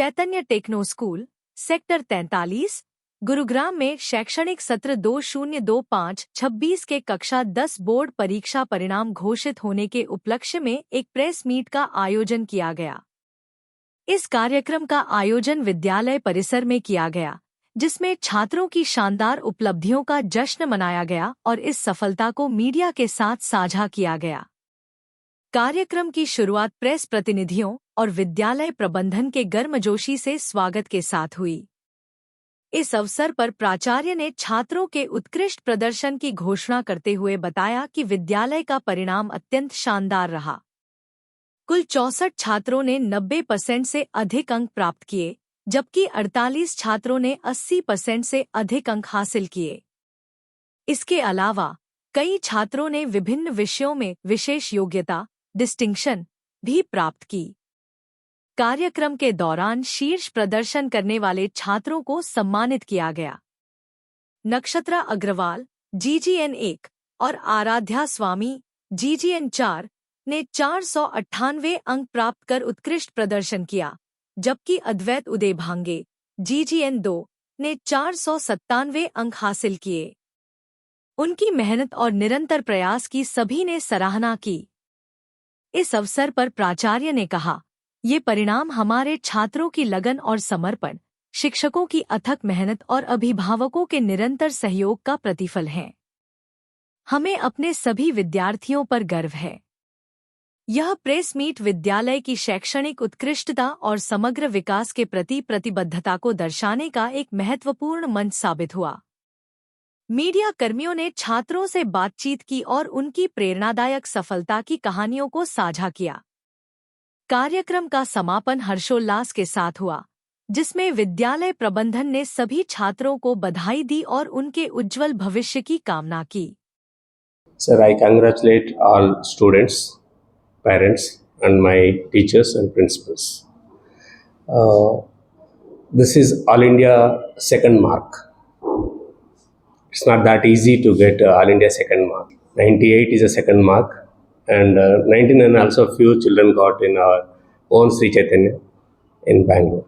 चैतन्य techno school, sector 43, Gurugram में शैक्षणिक सत्र 2025-26 के कक्षा 10 बोर्ड परीक्षा परिणाम घोषित होने के उपलक्ष्य में एक प्रेस मीट का आयोजन किया गया। इस कार्यक्रम का आयोजन विद्यालय परिसर में किया गया, जिसमें छात्रों की शानदार उपलब्धियों का जश्न मनाया गया और इस सफलता को मीडिया के साथ साझा किया गया। कार्यक्रम की शुरुआत प्रेस प्रतिनिधियों और विद्यालय प्रबंधन के गर्मजोशी से स्वागत के साथ हुई। इस अवसर पर प्राचार्य ने छात्रों के उत्कृष्ट प्रदर्शन की घोषणा करते हुए बताया कि विद्यालय का परिणाम अत्यंत शानदार रहा। कुल 64 छात्रों ने 90% से अधिक अंक प्राप्त किए, जबकि 48 छात्रों ने 80% से अधिक अंक हासिल किए। इसके अलावा कई छात्रों ने विभिन्न विषयों में विशेष योग्यता डिस्टिंक्शन भी प्राप्त की। कार्यक्रम के दौरान शीर्ष प्रदर्शन करने वाले छात्रों को सम्मानित किया गया। नक्षत्रा अग्रवाल GGN 1 और आराध्या स्वामी GGN 4 ने 498 अंक प्राप्त कर उत्कृष्ट प्रदर्शन किया, जबकि अद्वैत उदय भांगे GGN 2 ने 497 अंक हासिल किए। उनकी मेहनत और निरंतर प्रयास की सभी ने सराहना की। इस अवसर पर प्राचार्य ने कहा, ये परिणाम हमारे छात्रों की लगन और समर्पण, शिक्षकों की अथक मेहनत और अभिभावकों के निरंतर सहयोग का प्रतिफल हैं। हमें अपने सभी विद्यार्थियों पर गर्व है। यह प्रेस मीट विद्यालय की शैक्षणिक उत्कृष्टता और समग्र विकास के प्रति प्रतिबद्धता को दर्शाने का एक महत्वपूर्ण मंच साबित हुआ। मीडिया कर्मियों ने छात्रों से बातचीत की और उनकी प्रेरणादायक सफलता की कहानियों को साझा किया। कार्यक्रम का समापन हर्षोल्लास के साथ हुआ, जिसमें विद्यालय प्रबंधन ने सभी छात्रों को बधाई दी और उनके उज्जवल भविष्य की कामना की। Sir, I congratulate all students, parents, and my teachers and principals. This is All India second mark. It's not that easy to get All India second mark. 98 is a second mark, and 99 also few children got in our own Sri Chaitanya in Bangalore.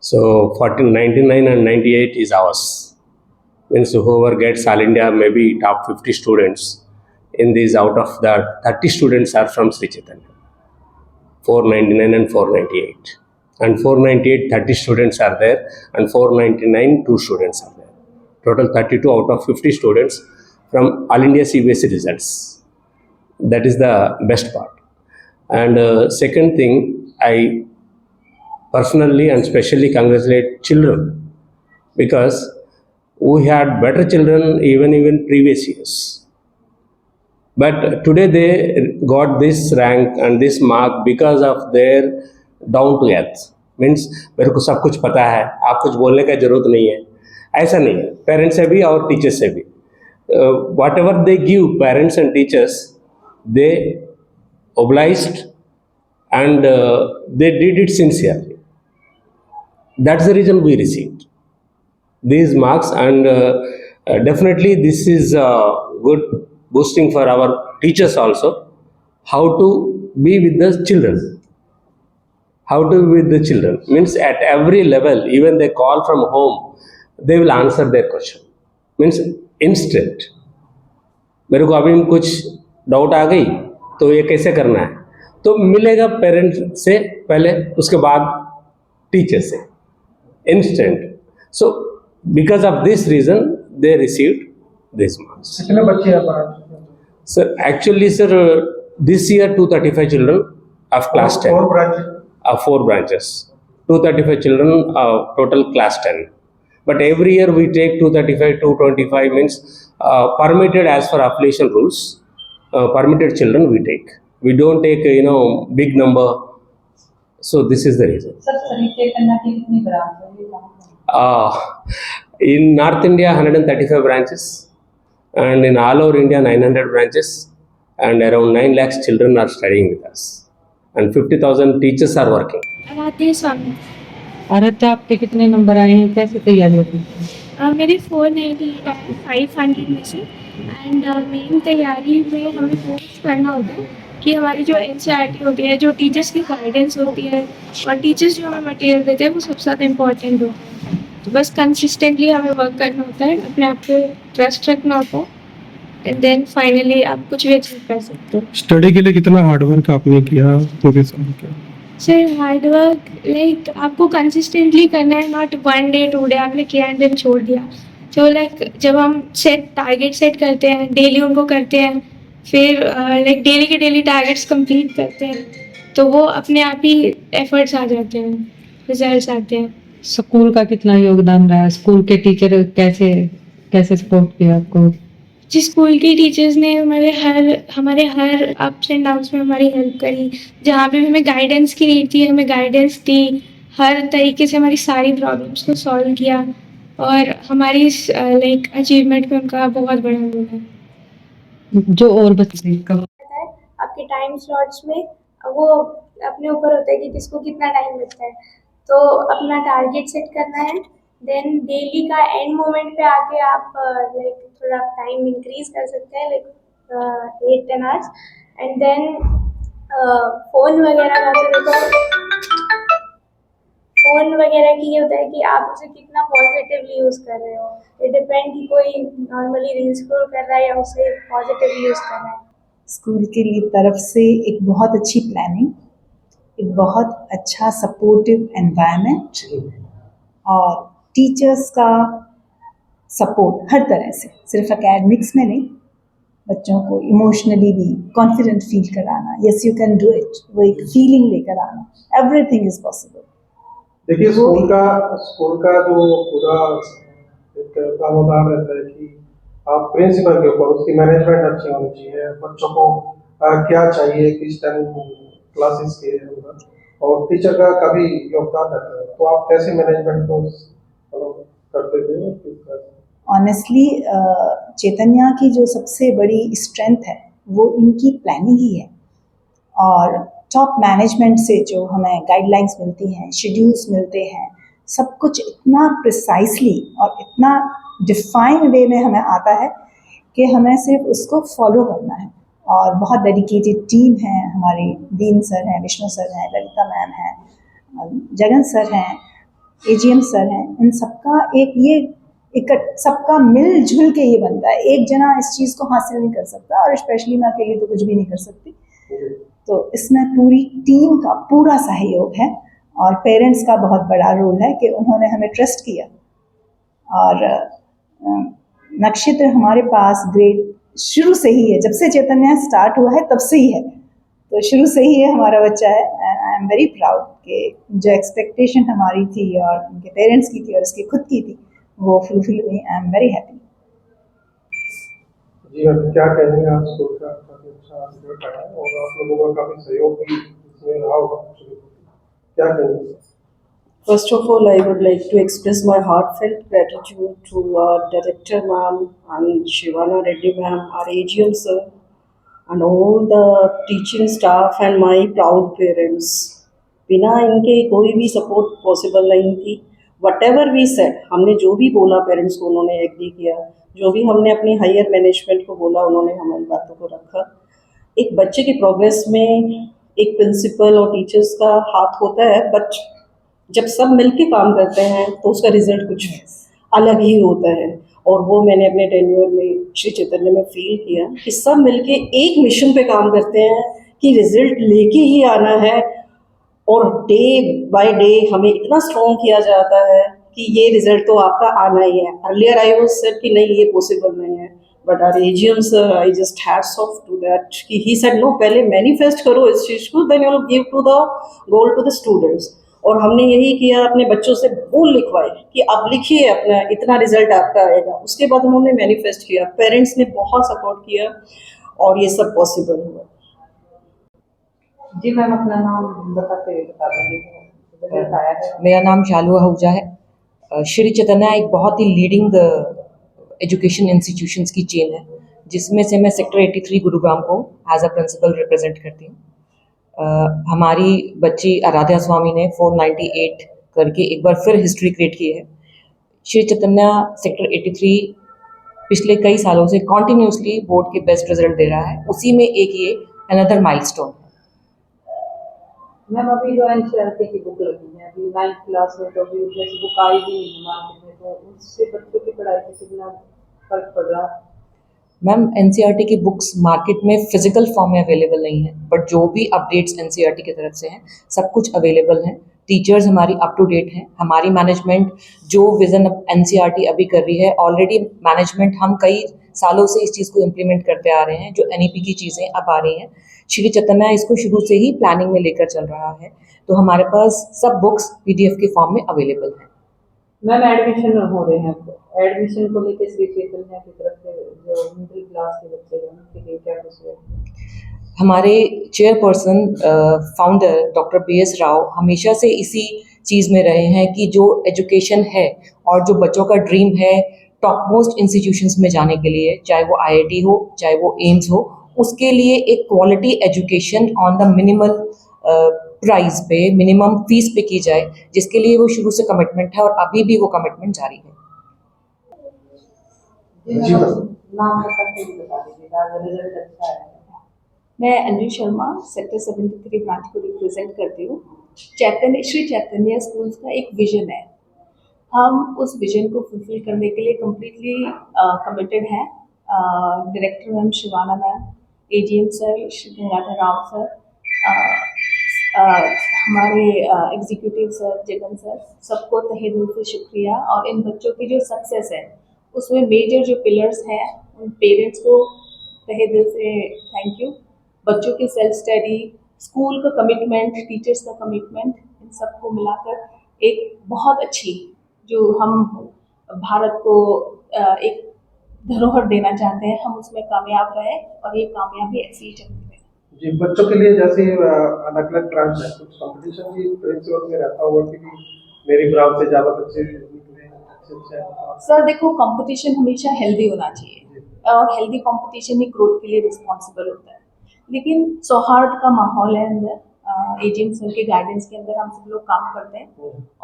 So 99 and 98 is ours. Means whoever gets All India, maybe top 50 students. In these, out of that, 30 students are from Sri Chaitanya. 499 and 498. And 498, 30 students are there, and 499, 2 students are there. Total 32 out of 50 students from All India CBSE results. That is the best part. And second thing, I personally and specially congratulate children, because we had better children even previous years. But today they got this rank and this mark because of their down to earth. Means मेरे को सब कुछ पता है, आप कुछ बोलने का जरूरत नहीं है, ऐसा नहीं है। पेरेंट्स से भी और टीचर्स से भी, what ever they give, parents and teachers, they obliged and they did it sincerely. That's the reason we received these marks, and definitely this is good boosting for our teachers also, how to be with the children. How to be with the children means at every level, even they call from home, they will answer their question. Means instant. मेरे को अभी कुछ doubt आ गई तो ये कैसे करना है, तो मिलेगा पेरेंट से पहले, उसके बाद टीचर से, instant. So because of this reason they received this marks. कितने बच्चे हैं? Sir, actually sir, this year 235 children of class 10. 4 branches. 4 branches. 235 children, total class 10. But every year we take 235, 225 means permitted as per affiliation rules. Permitted children we take. We don't take big number. So this is the reason. Sir, Sri Chaitanya की कितनी branch है? In North India 135 branches, and in all over India 900 branches, and around 9 lakhs children are studying with us, and 50,000 teachers are working. Aaradhya स्वामी। आराध्या, आपके कितने number आए हैं, कैसे तैयारी होती है? मेरे 495 में से, एंड मेन तैयारी में हमें कोर्स करना होता है कि हमारी जो एनसीईआरटी होती है, जो टीचर्स की गाइडेंस होती है और टीचर्स जो हमें मटेरियल देते हैं वो सबसे ज़्यादा इम्पोर्टेंट होता है। तो बस कंसिस्टेंटली हमें वर्क करना होता है, अपने आप पे ट्रस्ट रखना होता है एंड देन फाइनली आप कुछ भी अचीव कर सकते हो। स्टडी के लिए कितना हार्ड वर्क आपने किया, पूरे साल का? सर हार्ड वर्क लाइक आपको कंसिस्टेंटली करना है, not one day to day आपने किया एंड देन छोड़ दिया। तो लाइक जब हम टारगेट सेट करते हैं, डेली उनको करते हैं, फिर लाइक डेली के डेली टारगेट्स कंप्लीट करते हैं, तो वो अपने आप ही एफर्ट्स आ जाते हैं, रिजल्ट्स आते हैं। स्कूल का कितना योगदान रहा? स्कूल के टीचर कैसे कैसे सपोर्ट किया आपको? जिस स्कूल के टीचर्स ने हमारे हर अप्स एंड डाउन्स में हमारी हेल्प करी, जहाँ पे भी हमें गाइडेंस की नीड थी हमें गाइडेंस दी, हर तरीके से हमारी सारी प्रॉब्लम्स को सॉल्व किया और हमारी लाइक अचीवमेंट में उनका बहुत बड़ा रोल है। जो और बच्चे कब है आपके टाइम स्लॉट्स में, वो अपने ऊपर होता है कि किसको कितना टाइम लगता है। तो अपना टारगेट सेट करना है, देन डेली का एंड मोमेंट पे आके आप लाइक थोड़ा टाइम इंक्रीज कर सकते हैं, like 8-10 hours and then phone वगैरह का तो देखो, फ़ोन वगैरह की ये होता है कि आप उसे कितना पॉजिटिवली यूज़ कर रहे हो। इट डिपेंड कि कोई नॉर्मली रील स्क्रॉल कर रहा है या उसे पॉजिटिवली यूज़ कर रहा है। स्कूल के लिए तरफ से एक बहुत अच्छी प्लानिंग, एक बहुत अच्छा सपोर्टिव एनवायरनमेंट और टीचर्स का सपोर्ट हर तरह से, सिर्फ एकेडमिक्स में नहीं, बच्चों को इमोशनली भी कॉन्फिडेंट फील कराना, yes you can do it, वो एक फीलिंग लेकर आना, एवरीथिंग इज पॉसिबल। देखिए स्कूल का जो पूरा एक प्रावधान रहता है कि आप प्रिंसिपल के ऊपर उसकी मैनेजमेंट अच्छी होनी चाहिए, बच्चों को क्या चाहिए, किस टाइम क्लासेस के होगा, और टीचर का कभी योगदान रहता है, तो आप कैसे मैनेजमेंट को follow करते थे? ऑनेस्टली चैतन्या की जो सबसे बड़ी स्ट्रेंथ है वो इनकी प्लानिंग ही है, और टॉप मैनेजमेंट से जो हमें गाइडलाइंस मिलती हैं, शेड्यूल्स मिलते हैं, सब कुछ इतना प्रिसाइसली और इतना डिफाइन वे में हमें आता है कि हमें सिर्फ उसको फॉलो करना है। और बहुत डेडिकेटेड टीम है, हमारे दीन सर हैं, विष्णु सर हैं, ललिता मैम हैं, जगन सर हैं, एजीएम सर हैं, इन सबका सबका मिलजुल के ये बनता है। एक जना इस चीज़ को हासिल नहीं कर सकता, और स्पेशली मैं अकेली तो कुछ भी नहीं कर सकती। तो इसमें पूरी टीम का पूरा सहयोग है, और पेरेंट्स का बहुत बड़ा रोल है कि उन्होंने हमें ट्रस्ट किया। और नक्षत्र हमारे पास ग्रेड शुरू से ही है, जब से चैतन्य स्टार्ट हुआ है तब से ही है, तो शुरू से ही है हमारा बच्चा है। आई एम वेरी प्राउड कि जो एक्सपेक्टेशन हमारी थी और उनके पेरेंट्स की थी और उसकी खुद की थी, वो फुलफिल हुई। I am very happy. जी मैम, क्या कहेंगे आप स्कूल का काफी अच्छा रिजल्ट आया है और आप लोगों का काफी सहयोग भी इसमें रहा होगा, क्या कहेंगे? First of all, I would like to express my heartfelt gratitude to our Director Ma'am and Shivana Reddy Ma'am, our AGM Sir, and all the teaching staff and my proud parents. बिना इनके कोई भी support possible नहीं थी। Whatever we said, हमने जो भी बोला पेरेंट्स को उन्होंने एग्री किया, जो भी हमने अपनी हायर मैनेजमेंट को बोला उन्होंने हमारी बातों को रखा। एक बच्चे की प्रोग्रेस में एक प्रिंसिपल और टीचर्स का हाथ होता है, बट जब सब मिलके काम करते हैं तो उसका रिजल्ट कुछ अलग ही होता है। और वो मैंने अपने टेन्योर में श्री चैतन्य में फील किया कि सब मिलके एक मिशन पे काम करते हैं कि रिजल्ट लेके ही आना है, और डे बाय डे हमें इतना स्ट्रॉन्ग किया जाता है कि ये रिजल्ट तो आपका आना ही है। अर्लियर आई वाज सेड कि नहीं ये पॉसिबल नहीं है, but our AGM sir, I just hats off to that कि ही सेड नो, पहले मैनिफेस्ट करो इस चीज़ को, then you will give to the goal to the students. और हमने यही किया, अपने बच्चों से बोल लिखवाए कि आप लिखिए अपना इतना रिजल्ट आपका आएगा। उसके बाद उन्होंने मैनिफेस्ट किया, पेरेंट्स ने बहुत सपोर्ट किया और ये सब पॉसिबल हुआ। जी मैम, अपना नाम बता दीजिए। मेरा नाम शालू आहूजा है। श्री चैतन्य एक बहुत ही लीडिंग एजुकेशन इंस्टीट्यूशंस की चेन है, जिसमें से मैं सेक्टर 83 गुरुग्राम को एज अ प्रिंसिपल रिप्रेजेंट करती हूँ। हमारी बच्ची आराध्या स्वामी ने 498 करके एक बार फिर हिस्ट्री क्रिएट की है। श्री चैतन्य सेक्टर 83 पिछले कई सालों से कॉन्टिन्यूसली बोर्ड के बेस्ट रिजल्ट दे रहा है। उसी में एक ये अनदर माइलस्टोन। मैम अभी जो एनसीईआरटी की बुक लगी है अभी 9th क्लास में, तो अभी जैसे बुक आई भी नहीं है मार्केट में, तो उससे बच्चों की पढ़ाई पे कितना फर्क पड़ रहा है? मैम एनसीईआरटी की बुक्स मार्केट में फिजिकल फॉर्म में अवेलेबल नहीं है, बट जो भी अपडेट्स एनसीईआरटी की तरफ से हैं सब कुछ अवेलेबल हैं। टीचर्स हमारी अप टू डेट हैं। हमारी मैनेजमेंट जो विज़न एनसीईआरटी अभी कर रही है, ऑलरेडी मैनेजमेंट हम कई सालों से इस चीज़ को इम्प्लीमेंट करते आ रहे हैं। जो एनईपी की चीज़ें अब आ रही हैं, श्री चैतन्य इसको शुरू से ही प्लानिंग में लेकर चल रहा है, तो हमारे पास सब बुक्स पीडीएफ के फॉर्म में अवेलेबल हैं। मैम एडमिशन हो रहे हैं, तो एडमिशन को लेकर श्री चैतन्य की तरफ से जो मिडिल क्लास के बच्चे हैं उनके लिए क्या कुछ है? हमारे chairperson founder doctor BS Rao हमेशा से इसी चीज़ में रहे हैं कि जो एजुकेशन है और जो बच्चों का ड्रीम है टॉप मोस्ट इंस्टीट्यूशंस में जाने के लिए, चाहे वो आईआईटी हो, चाहे वो एम्स हो, उसके लिए एक quality education on the minimal price पे, मिनिमम फीस पे की जाए, जिसके लिए वो शुरू से कमिटमेंट है और अभी भी वो कमिटमेंट जारी है। जी मैम। नाम बता दीजिएगा, रिजल्ट अच्छा है। मैं अंजू शर्मा सेक्टर 73 ब्रांच को रिप्रेजेंट करती हूँ। श्री चैतन्य स्कूल्स का एक विजन है, हम उस विजन को फुलफिल करने के लिए कम्प्लीटली कमिटेड हैं। Director ma'am Sivana ma'am, AGM sir Shri Gangadhar Rao sir, हमारे एग्जीक्यूटिव सर जगन सर, सबको तहे दिल से शुक्रिया। और इन बच्चों की जो सक्सेस है उसमें मेजर जो पिलर्स हैं, उन पेरेंट्स को तहे दिल से थैंक यू। बच्चों की सेल्फ स्टडी, स्कूल का कमिटमेंट, टीचर्स का कमिटमेंट, इन सबको मिलाकर एक बहुत अच्छी जो हम भारत को एक धरोहर देना चाहते हैं, हम उसमें कामयाब रहे और ये कामयाबी ऐसी ही चलती रहे। जी, बच्चों के लिए जैसे अलग अलग ब्रांच है, कुछ कंपटीशन भी प्रिंसिपल में रहता होगा कि मेरी ब्रांच से ज़्यादा बच्चे निकले अच्छे। सर देखो, कंपटीशन हमेशा हेल्दी होना चाहिए और हेल्दी कंपटीशन ही ग्रोथ के लिए रिस्पॉन्सिबल होता है, लेकिन सौहार्द का माहौल है अंदर। एजीएम सर के गाइडेंस के अंदर हम सब लोग काम करते हैं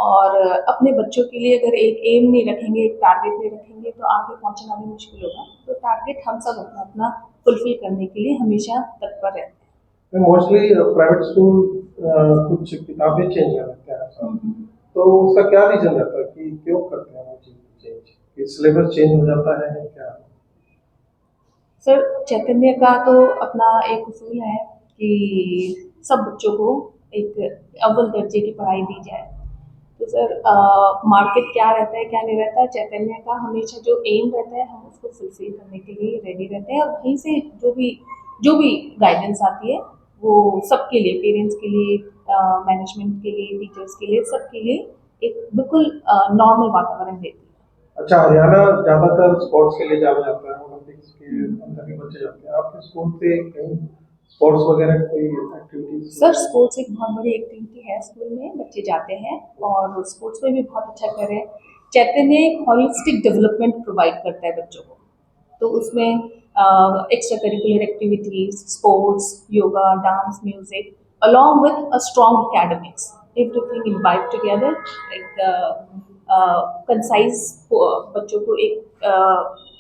और अपने बच्चों के लिए अगर एक एम नहीं रखेंगे, एक टारगेट नहीं रखेंगे, तो आगे पहुंचना भी मुश्किल होगा। तो टारगेट हम सब अपना अपना फुलफिल करने के लिए हमेशा तत्पर रहते हैं। मोस्टली प्राइवेट स्कूल कुछ किताबें चेंज कर देते हैं, तो उसका क्या रीजन रहता है कि क्यों करते हैं वो चीज चेंज, कि सिलेबस चेंज हो जाता है क्या? सर चैतन्य का तो अपना एक उसूल है कि सब बच्चों को एक अव्वल दर्जे की पढ़ाई दी जाए। तो सर मार्केट क्या रहता है क्या नहीं रहता है, चैतन्य का हमेशा जो एम रहता है हम उसको फुलफिल करने के लिए रेडी रहते हैं। और वहीं से जो भी गाइडेंस आती है वो सबके लिए, पेरेंट्स के लिए, मैनेजमेंट के लिए, टीचर्स के लिए, सबके लिए एक बिल्कुल नॉर्मल वातावरण देती है। अच्छा, हरियाणा ज़्यादातर स्पोर्ट्स के लिए जाना जाता है, ओलंपिक्स के अंदर के बच्चे जाते हैं। आपके स्कूल से कहीं स्पोर्ट्स वगैरह कोई एक्टिविटीज? सर स्पोर्ट्स एक बहुत बड़ी एक्टिविटी है स्कूल में, बच्चे जाते हैं और स्पोर्ट्स में भी बहुत अच्छा कर रहे हैं। चैतन्य एक हॉलिस्टिक डेवलपमेंट प्रोवाइड करता है बच्चों को, तो उसमें extra curricular activities, sports, yoga, dance, music, along with a strong academics, everything imbibed together, like concise बच्चों को एक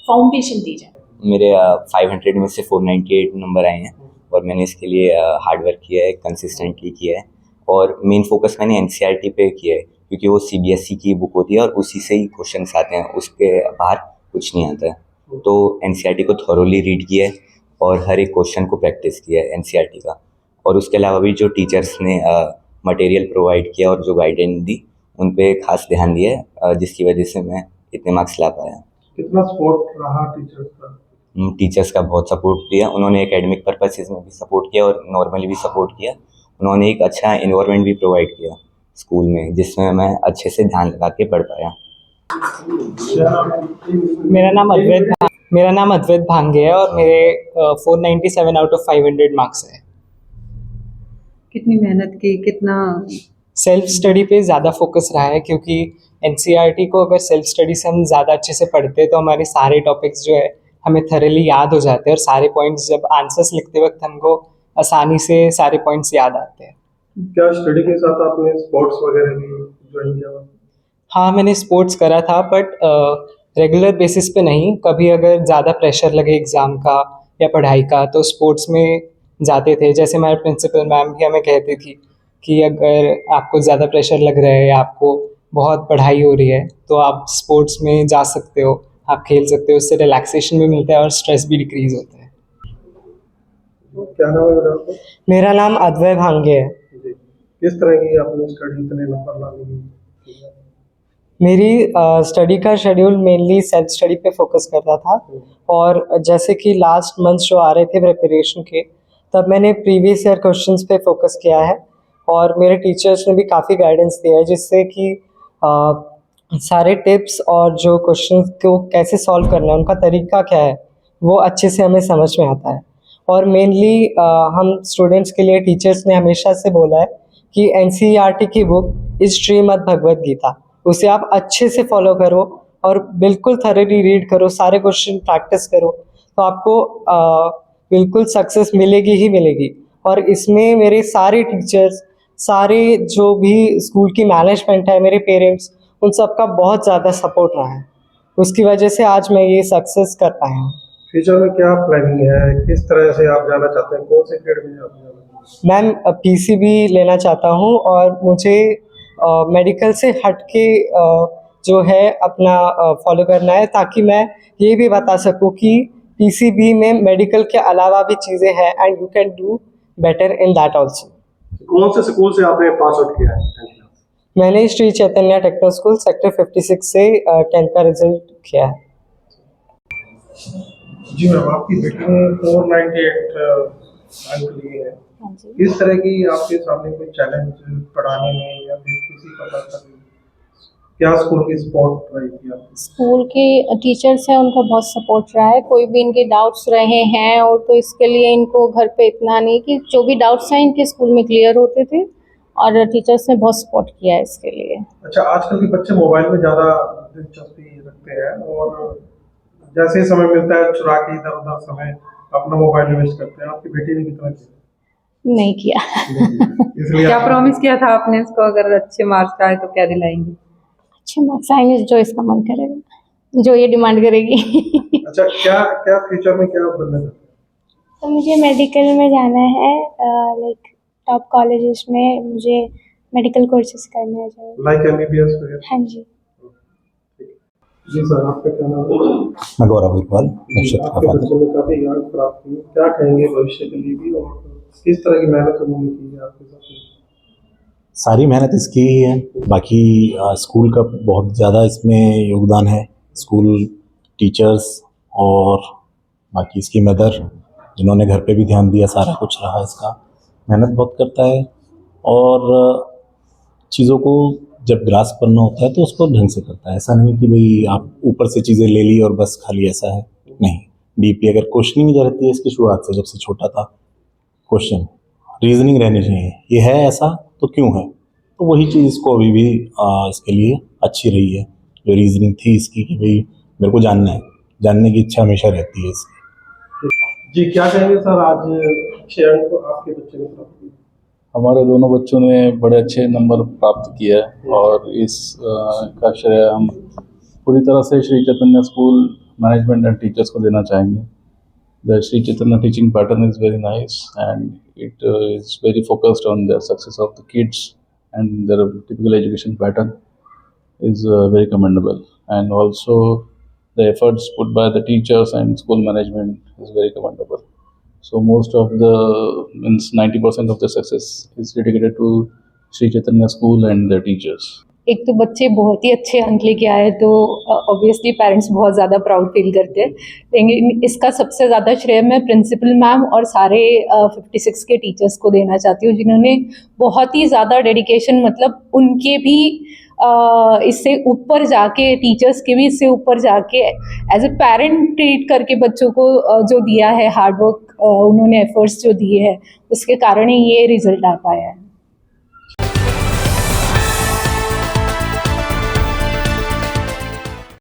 फाउंडेशन दी जाए। मेरे 500 में से 498 नंबर आए हैं और मैंने इसके लिए हार्ड वर्क किया है, कंसिस्टेंटली किया है और मेन फोकस मैंने एनसीईआरटी पे किया है, क्योंकि वो सीबीएसई की बुक होती है और उसी से ही क्वेश्चंस आते हैं, उसके बाहर कुछ नहीं आता है। तो एनसीईआरटी को थॉरोली रीड किया है और हर एक क्वेश्चन को प्रैक्टिस किया है एनसीईआरटी का। और उसके अलावा भी जो टीचर्स ने मटेरियल प्रोवाइड किया और जो गाइडेंस दी उन पे खास ध्यान दिया है, जिसकी वजह से मैं इतने मार्क्स ला पाया। कितना सपोर्ट रहा टीचर्स का? टीचर्स का बहुत सपोर्ट दिया, उन्होंने एकेडमिक पर्पसेस में भी सपोर्ट किया और नॉर्मली भी सपोर्ट किया। उन्होंने एक अच्छा इन्वायरमेंट भी प्रोवाइड किया स्कूल में, जिसमें मैं अच्छे से ध्यान लगा के पढ़ पाया। मेरा नाम अद्वैत भांगे है और मेरे 497 आउट ऑफ 500 मार्क्स है। कितनी मेहनत की, कितना सेल्फ स्टडी पे ज़्यादा फोकस रहा है, क्योंकि एनसीईआरटी को अगर सेल्फ स्टडी से हम ज़्यादा अच्छे से पढ़ते हैं तो हमारे सारे टॉपिक्स जो है हमें थॉरली याद हो जाते हैं और सारे पॉइंट्स जब आंसर्स लिखते वक्त हमको आसानी से सारे पॉइंट्स याद आते हैं। क्या स्टडी के साथ आपने स्पोर्ट्स वगैरह भी ज्वाइन किया? हाँ, मैंने स्पोर्ट्स करा था, बट रेगुलर बेसिस पे नहीं। कभी अगर ज़्यादा प्रेशर लगे एग्ज़ाम का या पढ़ाई का तो स्पोर्ट्स में जाते थे। जैसे हमारे प्रिंसिपल मैम भी हमें कहती थी कि अगर आपको ज़्यादा प्रेशर लग रहा है या आपको बहुत पढ़ाई हो रही है तो आप स्पोर्ट्स में जा सकते हो, आप खेल सकते हो, उससे रिलैक्सेशन भी मिलता है और स्ट्रेस भी डिक्रीज होता है। क्या नाम है मेरा आपका? मेरा नाम अद्वय भांगे है। जी, किस तरह की आपने स्टडी इतने नंबर लाने की? मेरी स्टडी का शेड्यूल मेनली सेल्फ स्टडी पे फोकस करता था, और जैसे कि लास्ट मंथ जो आ रहे थे प्रिपरेशन के, तब मैंने प्रीवियस ईयर क्वेश्चंस पे फोकस किया है और मेरे टीचर्स ने भी काफ़ी गाइडेंस दिया है, जिससे कि सारे टिप्स और जो क्वेश्चंस को कैसे सॉल्व करना है, उनका तरीका क्या है, वो अच्छे से हमें समझ में आता है। और मेनली हम स्टूडेंट्स के लिए टीचर्स ने हमेशा से बोला है कि NCERT की बुक इस श्रीमद् भगवद गीता, उसे आप अच्छे से फॉलो करो और बिल्कुल थॉरली रीड करो, सारे क्वेश्चन प्रैक्टिस करो, तो आपको बिल्कुल सक्सेस मिलेगी ही मिलेगी। और इसमें मेरे सारे टीचर्स, सारे जो भी स्कूल की मैनेजमेंट है, मेरे पेरेंट्स, उन सबका बहुत ज़्यादा सपोर्ट रहा है। उसकी वजह से आज मैं ये सक्सेस कर पाया हूँ। फ्यूचर में क्या प्लानिंग है, किस तरह से आप जाना चाहते हैं, कौन से फील्ड में आप जाना चाहते हैं? मैं PCB लेना चाहता हूँ और मुझे मेडिकल से हट के जो है अपना फॉलो करना है, ताकि मैं ये भी बता सकूँ कि PCB में मेडिकल के अलावा भी चीज़ें हैं and you can do better in that also. कौन से स्कूल से आपने पास आउट किया है? मैंने Shri Chaitanya techno school sector 56 से 10th का रिजल्ट किया है। जी मैम, आपकी बेटी ने 498 अंक लिए हैं। किस तरह की आपके सामने कोई चैलेंज पढ़ाने में या फिर किसी प्रकार का क्या स्कूल की सपोर्ट रही थी आपकी? स्कूल के टीचर्स हैं, उनका बहुत सपोर्ट रहा है। कोई भी इनके डाउट्स रहे हैं और तो इसके लिए इनको घर पे इतना नहीं कि जो भी डाउट्स हैं इनके स्कूल में क्लियर होते थे, और टीचर्स ने बहुत सपोर्ट किया है इसके लिए। अच्छा, आजकल के बच्चे मोबाइल में ज़्यादा दिलचस्पी रखते हैं और जैसे ही समय मिलता है चुरा के इधर उधर समय अपना मोबाइल में वेस्ट करते हैं। आपकी बेटी ने कितना किया? नहीं किया। इसलिए क्या प्रॉमिस किया था आपने इसको, अगर अच्छे मार्क्स आए तो क्या दिलाएंगे? अच्छे मार्क्स आएंगे जो इसका मन करेगा, जो ये डिमांड करेगी। अच्छा, क्या क्या फ्यूचर में क्या बनना चाहते हैं? तो मुझे मेडिकल में जाना है, लाइक टॉप कॉलेजेस में मुझे मेडिकल कोर्सेज करने हैं। लाइक MBBS वगैरह? हाँ जी। जी सर, आपका क्या नाम है? मैं गौरव इकबाल, नक्षत्र का आपके फादर। बच्चे ने काफ़ी ज्ञान प्राप्त किया, क्या कहेंगे भविष्य के लिए भी, और किस तरह की मेहनत उन्होंने की है आपके साथ? सारी मेहनत इसकी ही है, बाकी स्कूल का बहुत ज़्यादा इसमें योगदान है। स्कूल, टीचर्स और बाकी इसकी मदर, जिन्होंने घर पे भी ध्यान दिया, सारा कुछ रहा इसका। मेहनत बहुत करता है और चीज़ों को जब ग्रास्प करना होता है तो उसको ढंग से करता है। ऐसा नहीं कि भाई आप ऊपर से चीज़ें ले ली और बस खाली ऐसा है, नहीं। डीपली अगर क्वेश्चनिंग जो रहती है इसकी शुरुआत से, जब से छोटा था, क्वेश्चन रीजनिंग रहनी चाहिए, ये है ऐसा तो क्यों है, तो वही चीज़ इसको अभी भी इसके लिए अच्छी रही है। जो रीजनिंग थी इसकी कि भाई मेरे को जानना है, जानने की इच्छा हमेशा रहती है इसकी। जी, क्या कहेंगे सर, आज 6 अंक आपके बच्चे ने प्राप्त किए? हमारे दोनों बच्चों ने बड़े अच्छे नंबर प्राप्त किए हैं और इस का श्रेय हम पूरी तरह से Shri Chaitanya school management and teachers को देना चाहेंगे। The Shri Chaitanya teaching pattern is very nice and it is very focused on the success of the kids and their typical education pattern is very commendable, and also the efforts put by the teachers and school management is very commendable. So most of the 90% of the success is dedicated to Sri Chaitanya School and the teachers. एक तो बच्चे बहुत ही अच्छे अंक लेके आए तो obviously parents बहुत ज़्यादा प्राउड फील करते हैं, लेकिन इसका सबसे ज़्यादा श्रेय मैं प्रिंसिपल मैम और सारे 56 के टीचर्स को देना चाहती हूँ, जिन्होंने बहुत ही ज़्यादा डेडिकेशन, मतलब उनके भी इससे ऊपर जाके, टीचर्स के भी इससे ऊपर जाके एज ए पेरेंट ट्रीट करके बच्चों को जो दिया है, हार्डवर्क उन्होंने एफर्ट्स जो दिए हैं, उसके कारण ही ये रिजल्ट आ पाया है।